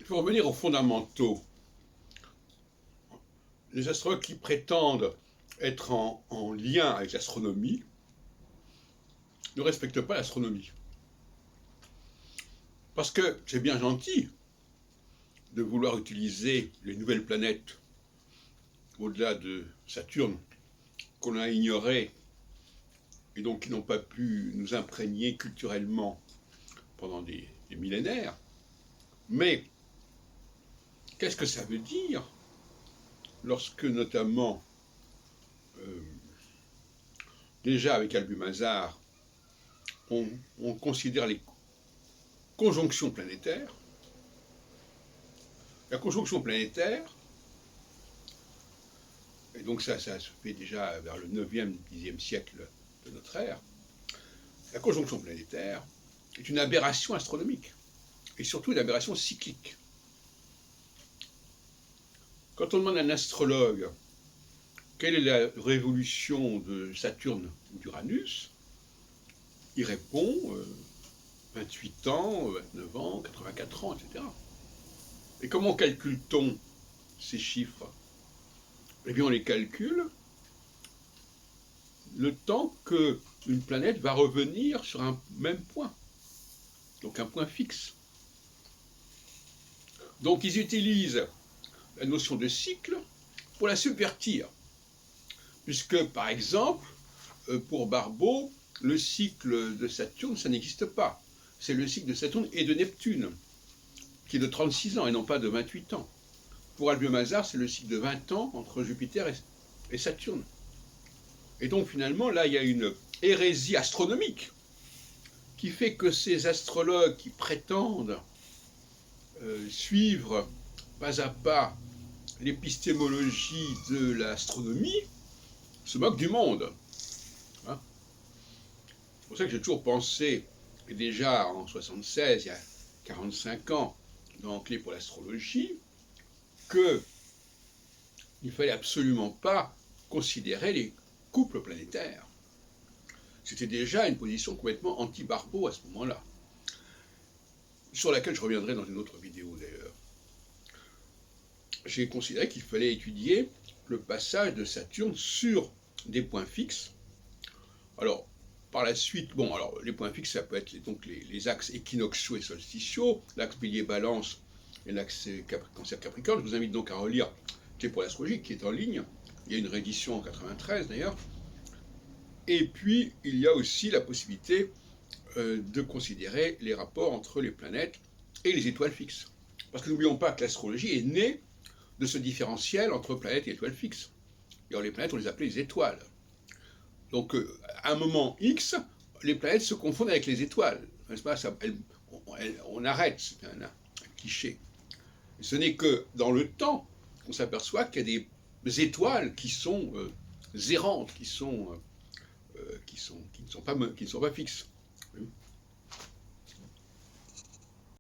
Pour revenir aux fondamentaux, les astrologues qui prétendent être en lien avec l'astronomie ne respectent pas l'astronomie. Parce que c'est bien gentil de vouloir utiliser les nouvelles planètes au-delà de Saturne qu'on a ignorées et donc qui n'ont pas pu nous imprégner culturellement pendant des millénaires. Mais qu'est-ce que ça veut dire lorsque notamment, déjà avec Albumazzar, on considère les conjonctions planétaires. La conjonction planétaire, et donc ça se fait déjà vers le 9e, 10e siècle de notre ère, la conjonction planétaire est une aberration astronomique, et surtout une aberration cyclique. Quand on demande à un astrologue quelle est la révolution de Saturne ou d'Uranus, il répond 28 ans, 29 ans, 84 ans, etc. Et comment calcule-t-on ces chiffres? Eh bien, on les calcule le temps qu'une planète va revenir sur un même point, donc un point fixe. Donc, ils utilisent la notion de cycle pour la subvertir, puisque, par exemple, pour Barbault, le cycle de Saturne, ça n'existe pas. C'est le cycle de Saturne et de Neptune, qui est de 36 ans et non pas de 28 ans. Pour Albumazzar, c'est le cycle de 20 ans entre Jupiter et Saturne. Et donc finalement, là, il y a une hérésie astronomique qui fait que ces astrologues qui prétendent suivre pas à pas l'épistémologie de l'astronomie se moquent du monde. Hein? C'est pour ça que j'ai toujours pensé, et déjà en 1976, il y a 45 ans, dans Clé pour l'astrologie, qu'il ne fallait absolument pas considérer les couples planétaires. C'était déjà une position complètement anti-Barbault à ce moment-là, sur laquelle je reviendrai dans une autre vidéo d'ailleurs. J'ai considéré qu'il fallait étudier le passage de Saturne sur des points fixes. Alors, par la suite, bon, alors les points fixes, ça peut être donc les axes équinoxiaux et solsticiaux, l'axe Bélier-Balance et l'axe Cancer-Capricorne. Je vous invite donc à relire Clé pour l'astrologie, qui est en ligne. Il y a une réédition en 93 d'ailleurs. Et puis, il y a aussi la possibilité de considérer les rapports entre les planètes et les étoiles fixes. Parce que n'oublions pas que l'astrologie est née de ce différentiel entre planètes et étoiles fixes. Et alors, les planètes, on les appelait les étoiles. Donc, à un moment X, les planètes se confondent avec les étoiles. N'est-ce pas? On arrête, c'est un cliché. Ce n'est que dans le temps qu'on s'aperçoit qu'il y a des étoiles qui sont errantes, qui ne sont pas fixes.